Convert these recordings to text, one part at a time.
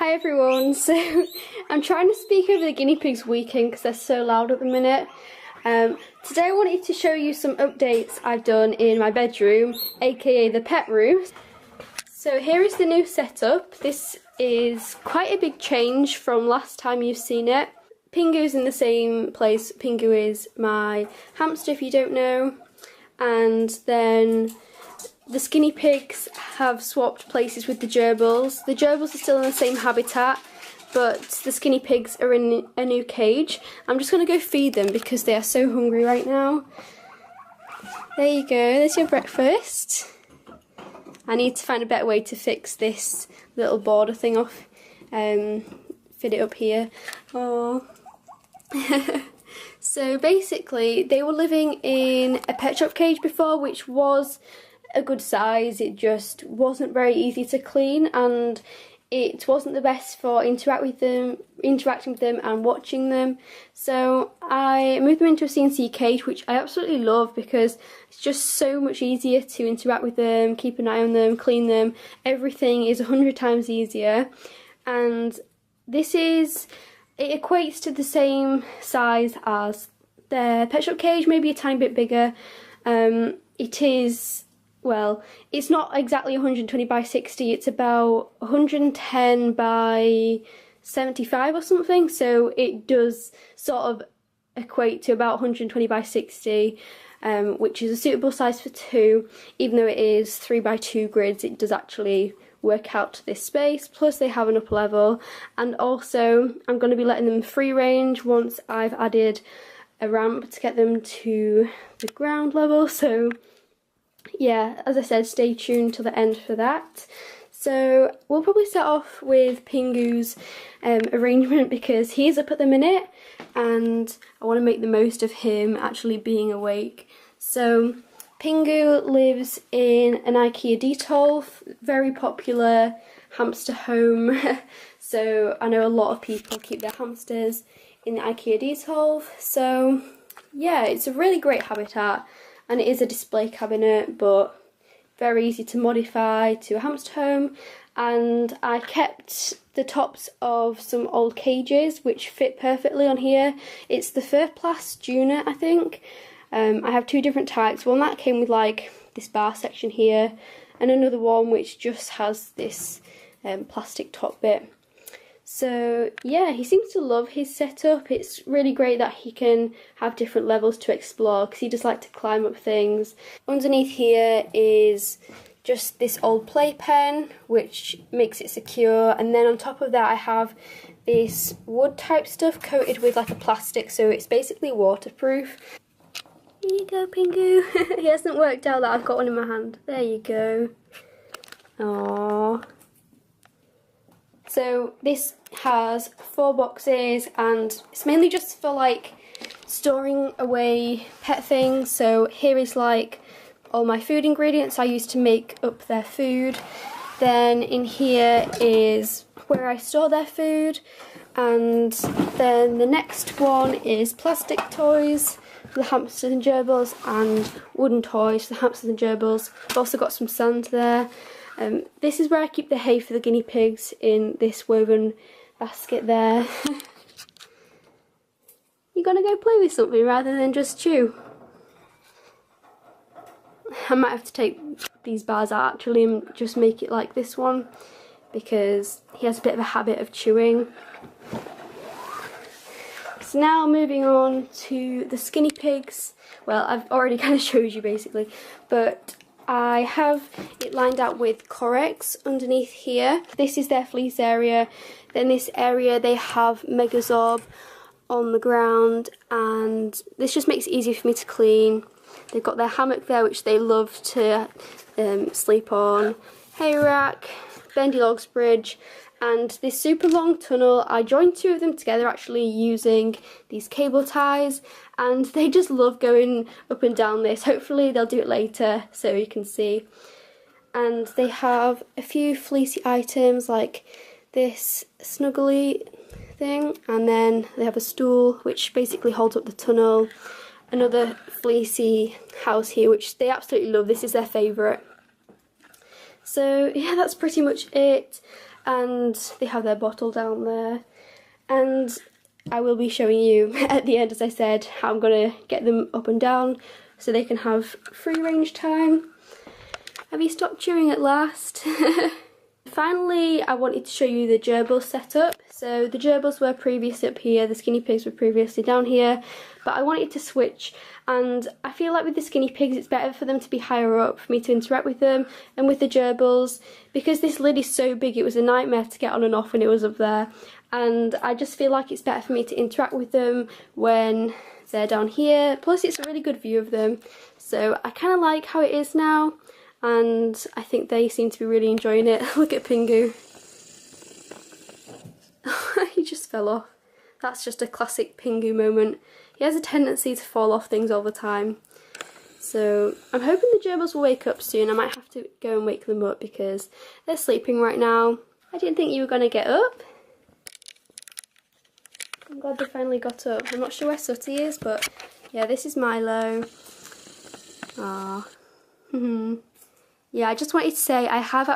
Hi everyone, so I'm trying to speak over the guinea pigs weekend because they're so loud at the minute. Today I wanted to show you some updates I've done in my bedroom, aka the pet room. So here is the new setup. This is quite a big change from last time you've seen it. Pingu's in the same place. Pingu is my hamster if you don't know. And then the skinny pigs have swapped places with the gerbils. The gerbils are still in the same habitat, but the skinny pigs are in a new cage. I'm just going to go feed them because they are so hungry right now. There you go, there's your breakfast. I need to find a better way to fix this little border thing off. Fit it up here. Oh. So basically, they were living in a pet shop cage before, which was a good size. It just wasn't very easy to clean, and it wasn't the best for interacting with them and watching them. So I moved them into a CNC cage, which I absolutely love because it's just so much easier to interact with them, keep an eye on them, clean them. Everything is 100 times easier, and it equates to the same size as their pet shop cage, maybe a tiny bit bigger. It is, well, it's not exactly 120 by 60, it's about 110 by 75 or something, so it does sort of equate to about 120 by 60, which is a suitable size for two. Even though it is 3 by 2 grids, it does actually work out to this space. Plus they have an upper level, and also I'm going to be letting them free range once I've added a ramp to get them to the ground level. So yeah, as I said, stay tuned till the end for that. So we'll probably start off with Pingu's arrangement because he's up at the minute and I want to make the most of him actually being awake. So Pingu lives in an IKEA Detolf, very popular hamster home. So I know a lot of people keep their hamsters in the IKEA Detolf. So yeah, it's a really great habitat, and it is a display cabinet, but very easy to modify to a hamster home. And I kept the tops of some old cages which fit perfectly on here. It's the Furplast Junior, I think. I have two different types. One that came with like this bar section here, and another one which just has this plastic top bit. So yeah, he seems to love his setup. It's really great that he can have different levels to explore because he just likes to climb up things. Underneath here is just this old playpen which makes it secure, and then on top of that I have this wood type stuff coated with like a plastic, so it's basically waterproof. Here you go, Pingu. He hasn't worked out that I've got one in my hand. There you go. Aww. So this has 4 boxes, and it's mainly just for like storing away pet things. So here is like all my food ingredients I use to make up their food. Then in here is where I store their food, and then the next one is plastic toys for the hamsters and gerbils, and wooden toys for the hamsters and gerbils. I've also got some sand there. This is where I keep the hay for the guinea pigs, in this woven basket there. You're gonna go play with something rather than just chew? I might have to take these bars out actually and just make it like this one, because he has a bit of a habit of chewing. So now moving on to the skinny pigs. Well, I've already kind of showed you basically, but I have it lined out with Corex underneath here. This is their fleece area. Then this area they have Megazorb on the ground, and this just makes it easier for me to clean. They've got their hammock there which they love to sleep on, hay rack, bendy logs bridge, and this super long tunnel. I joined 2 of them together actually using these cable ties, and they just love going up and down this. Hopefully they'll do it later so you can see. And they have a few fleecy items like this snuggly thing, and then they have a stool which basically holds up the tunnel. Another fleecy house here which they absolutely love. This is their favourite. So yeah, that's pretty much it. and they have their bottle down there, and I will be showing you at the end, as I said, how I'm going to get them up and down so they can have free range time. Have you stopped chewing at last? Finally, I wanted to show you the gerbil setup. So the gerbils were previously up here, the skinny pigs were previously down here, but I wanted to switch, and I feel like with the skinny pigs it's better for them to be higher up for me to interact with them, and with the gerbils, because this lid is so big, it was a nightmare to get on and off when it was up there, and I just feel like it's better for me to interact with them when they're down here. Plus it's a really good view of them, so I kind of like how it is now, and I think they seem to be really enjoying it. Look at Pingu. He just fell off. That's just a classic Pingu moment. He has a tendency to fall off things all the time. So I'm hoping the gerbils will wake up soon. I might have to go and wake them up because they're sleeping right now. I didn't think you were going to get up. I'm glad they finally got up. I'm not sure where Sooty is, but yeah, this is Milo. Ah. Yeah, I just wanted to say I have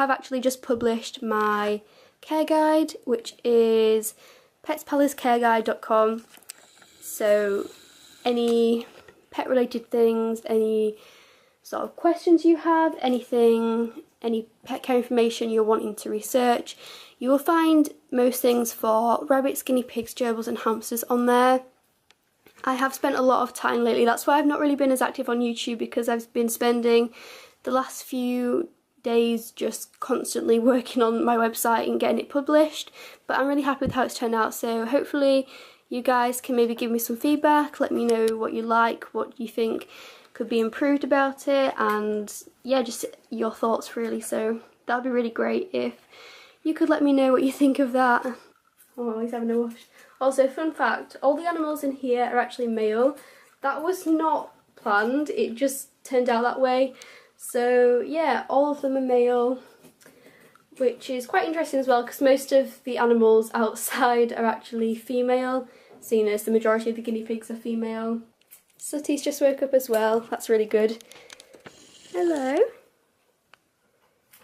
actually just published my care guide, which is petspalacecareguide.com. So any pet related things, any sort of questions you have, anything, any pet care information you're wanting to research, you will find most things for rabbits, guinea pigs, gerbils and hamsters on there. I have spent a lot of time lately, that's why I've not really been as active on YouTube, because I've been spending the last few days just constantly working on my website and getting it published, but I'm really happy with how it's turned out. So hopefully you guys can maybe give me some feedback, let me know what you like, what you think could be improved about it, and yeah, just your thoughts really. So that'd be really great if you could let me know what you think of that. Oh, he's having a wash. Also, fun fact, all the animals in here are actually male. That was not planned, it just turned out that way. So yeah, all of them are male, which is quite interesting as well, because most of the animals outside are actually female, seeing as the majority of the guinea pigs are female. Sooty's just woke up as well, that's really good. Hello.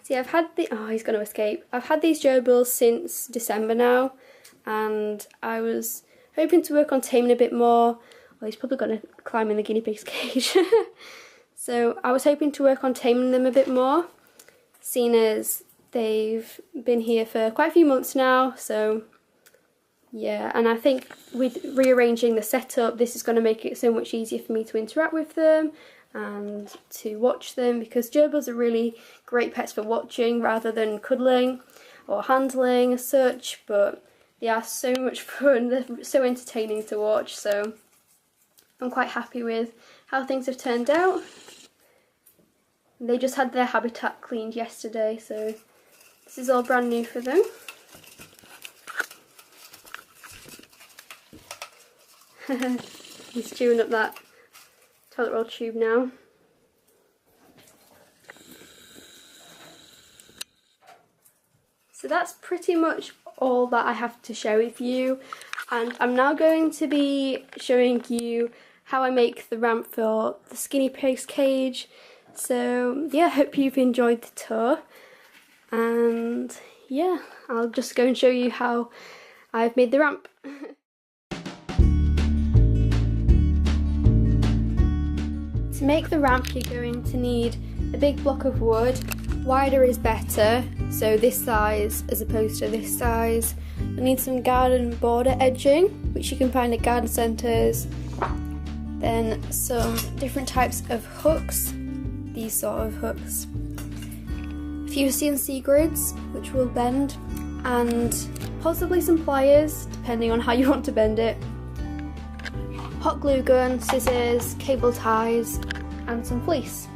See, I've had the, oh, he's going to escape. I've had these gerbils since December now, and I was hoping to work on taming a bit more. Well, he's probably going to climb in the guinea pig's cage. So I was hoping to work on taming them a bit more, seeing as they've been here for quite a few months now. So yeah, and I think with rearranging the setup, this is going to make it so much easier for me to interact with them and to watch them, because gerbils are really great pets for watching rather than cuddling or handling as such, but they are so much fun, they're so entertaining to watch, so I'm quite happy with how things have turned out. They just had their habitat cleaned yesterday, so this is all brand new for them. He's chewing up that toilet roll tube now. So that's pretty much all that I have to share with you, and I'm now going to be showing you how I make the ramp for the skinny pig's cage. So yeah, hope you've enjoyed the tour, and yeah, I'll just go and show you how I've made the ramp. To make the ramp, you're going to need a big block of wood. Wider is better, so this size as opposed to this size. You'll need some garden border edging, which you can find at garden centres. Then some different types of hooks, these sort of hooks. A few CNC grids, which will bend, and possibly some pliers, depending on how you want to bend it. Hot glue gun, scissors, cable ties, and some fleece.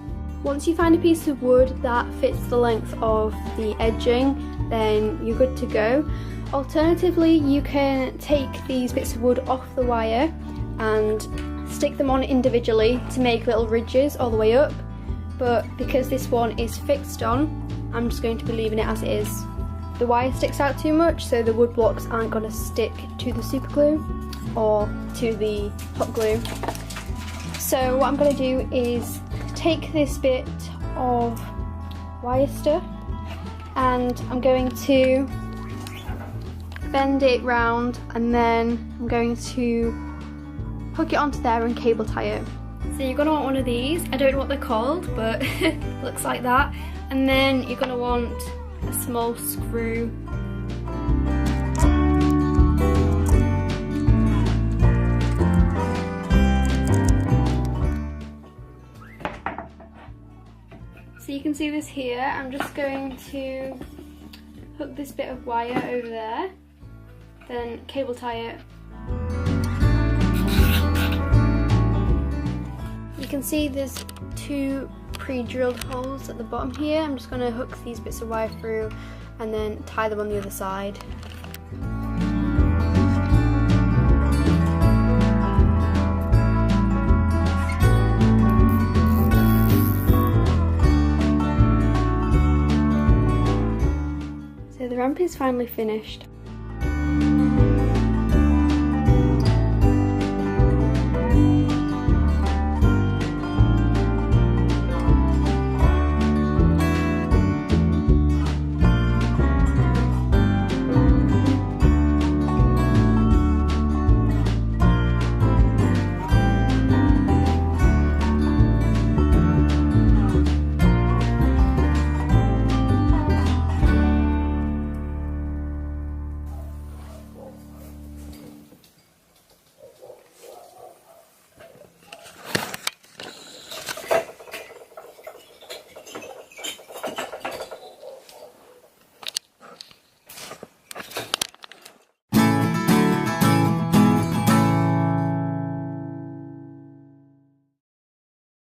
Once you find a piece of wood that fits the length of the edging, then you're good to go. Alternatively, you can take these bits of wood off the wire and stick them on individually to make little ridges all the way up, but because this one is fixed on, I'm just going to be leaving it as it is. The wire sticks out too much, so the wood blocks aren't going to stick to the super glue or to the hot glue. So what I'm going to do is take this bit of wire stuff and I'm going to bend it round, and then I'm going to hook it onto there and cable tie it. So you're going to want one of these. I don't know what they're called, but it looks like that. And then you're going to want a small screw. So you can see this here. I'm just going to hook this bit of wire over there, then cable tie it. You can see there's 2 pre-drilled holes at the bottom here. I'm just going to hook these bits of wire through and then tie them on the other side. So the ramp is finally finished.